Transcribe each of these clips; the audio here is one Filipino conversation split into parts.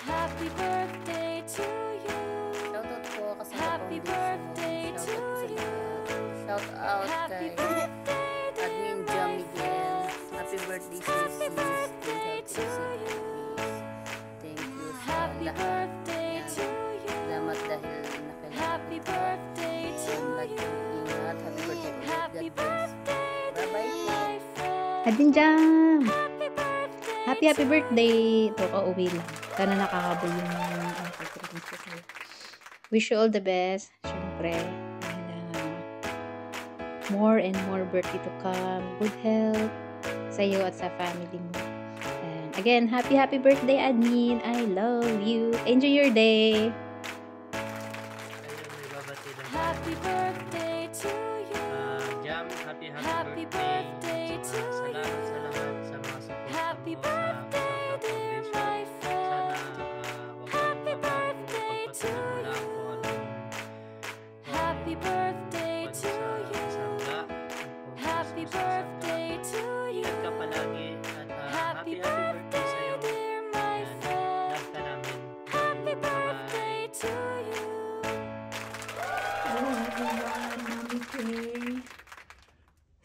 Happy birthday to you. Shoutout po kasi Happy birthday to you. Shout out Happy kay birthday Admin Jam Miguel. Happy birthday sis. to you. Thank you sa Happy lahat. birthday Yan. to you. Salamat dahil nakilala. Happy birthday to you. Ingat. Happy birthday ulit. Happy God bless. birthday, Bye-bye po. my friend. Adin Jam! Happy birthday. Happy birthday! Ito, kauwi lang. Sana nakakabol yung pagkakit ko sa'yo. Wish you all the best. Siyempre, more and more birthday to come. Good health sa'yo at sa family mo. And again, happy birthday, Admin. I love you. Enjoy your day. Happy birthday to you. Jam, happy Happy birthday to Salamat sa lahat sa mga support Happy mo birthday, sa dear Foundation. my Sana friend. wag Happy kang mabago birthday to pagpatuloy mo lang you. kung anong Happy birthday to you. Sangga. Happy birthday to you. Ingat ka palagi at Happy happy birthday sa'yo. dear my Yan, friend. love ka namin. Happy Bye-bye. birthday to you. Hello everyone, Mommy Kay.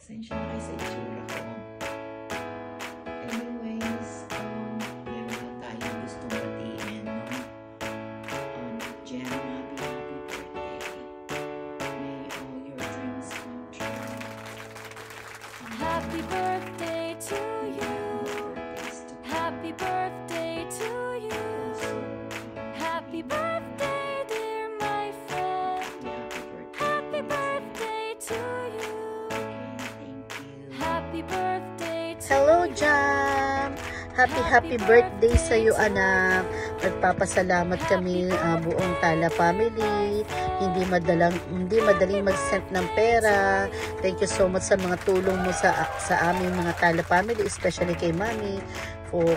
Pasensya na kayo sa itsura ko. Anyways, meron lang tayong gustong batiin, no? Jem, happy birthday. May all your dreams come true. Happy birthday to you. More birthdays to come. Happy birthday to you. Happy birthday, dear my friend. Happy birthday to you. Thank you. Happy birthday to Hello, you. Jam! Happy birthday sa iyo, anak. Nagpapasalamat kami buong Tala family. Hindi madaling mag-send ng pera. Thank you so much sa mga tulong mo sa aming mga Tala family, especially kay Mami.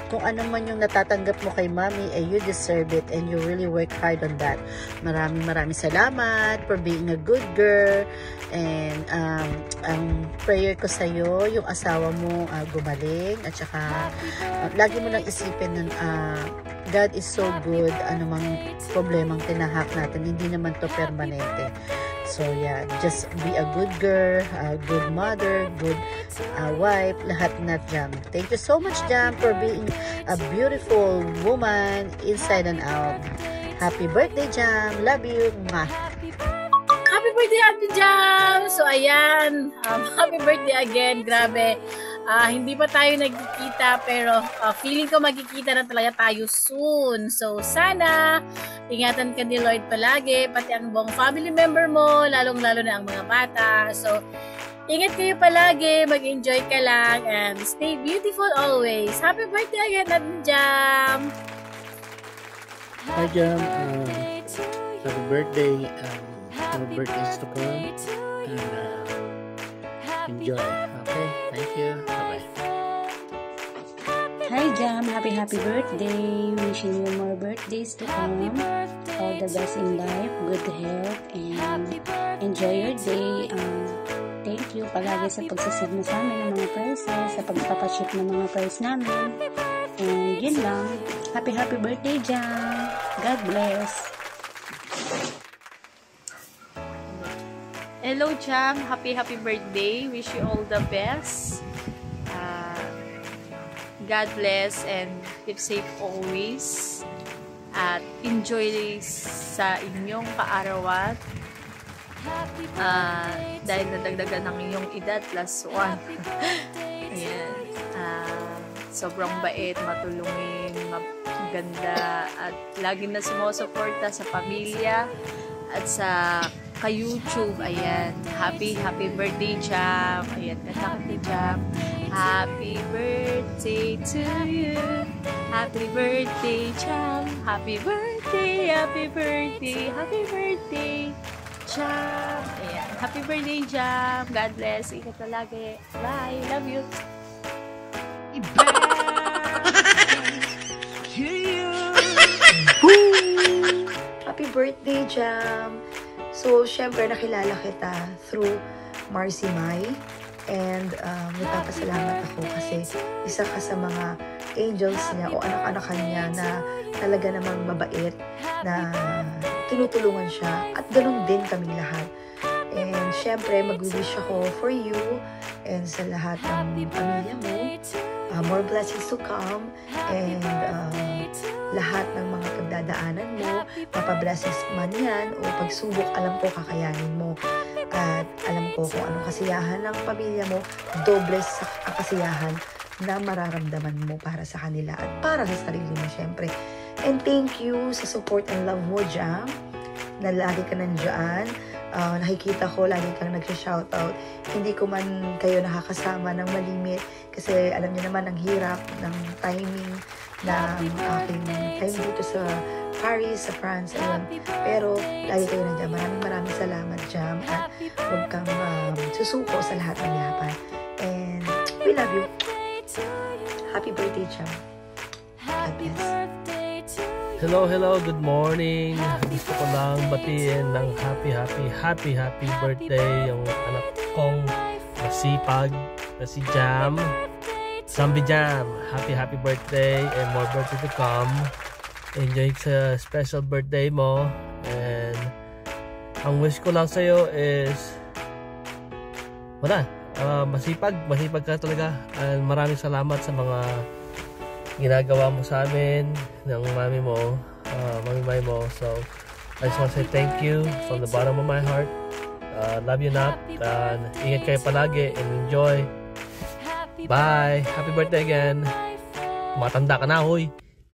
Kung ano man yung natatanggap mo kay Mami, you deserve it and you really work hard on that. Maraming salamat for being a good girl. And ang prayer ko sa iyo, yung asawa mo gumaling at saka lagi mo lang isipin na God is so good. Anumang problemang tinahak natin, hindi naman to permanente. So yeah, just be a good girl, a good mother, good wife, lahat na, Jam. Thank you so much, Jam, for being a beautiful woman inside and out. Happy birthday, Jam. Love you. Mwah. Happy birthday, Ate Jam! So, ayan. Happy birthday again. Grabe. Hindi pa tayo nagkikita, pero feeling ko magkikita na talaga tayo soon. So, sana ingatan ka ni Lloyd palagi, pati ang buong family member mo, lalong-lalo na ang mga bata. So, ingat kayo palagi, mag-enjoy ka lang, and stay beautiful always. Happy birthday again, Ate Jam! Hi, Jam. birthday to you. Happy birthday. Happy More birthdays to come. birthday to you. And Happy enjoy. Okay, thank you. Bye-bye. Hi Jam! Happy birthday! Wishing you more birthdays to come. All the best in life, good health, and enjoy your day. Thank you palagi sa pagsasend mo sa amin ng mga prizes, sa pagpapaship ng mga prize namin. And yun lang. Happy birthday, Jam! God bless! Hello, Jam. Happy birthday. Wish you all the best. God bless and keep safe always. At enjoy sa inyong kaarawan. Dahil nadagdagan ng inyong edad, +1. Ayan. Sobrang bait, matulungin, maganda, at lagi na sumusuporta sa pamilya at sa ka-YouTube. Ayan. Happy birthday, Jam. Ayan. Kanta ka ni Jam. Happy birthday to you. Happy birthday, Jam. Happy birthday, happy birthday, Jam. Ayan. Happy birthday, Jam. God bless. Ingat na lagi. Bye. Love you. Happy birthday, Jam! So, syempre, nakilala kita through Marcy Mai. And nagpapasalamat ako kasi isa ka sa mga angels niya o anak-anak niya na talaga namang mabait, na tinutulungan siya, at ganun din kaming lahat. And syempre, mag-wish ako for you and sa lahat ng pamilya mo. More blessings to come, and lahat ng mga pagdadaanan mo, mapablessings man yan o pagsubok, alam ko kakayanin mo. At alam ko kung anong kasiyahan ng pamilya mo, doble sa kasiyahan na mararamdaman mo para sa kanila at para sa sarili mo syempre. And thank you sa support and love mo, Jam, na lagi ka nandiyan. Nakikita ko, lagi kang nag-shoutout. Hindi ko man kayo nakakasama ng malimit kasi alam niyo naman ang hirap ng timing ng aking time dito sa Paris, sa France, ayun. Pero lagi kayo nandiyan. Maraming salamat, Jam, at huwag kang susuko sa lahat ng yapan. And we love you. Happy birthday, Jam. God bless. Hello, good morning. Gusto ko lang batiin ng happy birthday yung anak kong masipag na si Jam. Zambi Jam, happy birthday and more birthday to come. Enjoy sa special birthday mo, and ang wish ko lang sa'yo is masipag ka talaga, and maraming salamat sa mga ginagawa mo sa amin ng mami mo, mami mo. So I just want to say thank you from the bottom of my heart. Love you, Nat, and ingat kayo palagi and enjoy. Bye, happy birthday again. Matanda ka na, hoy.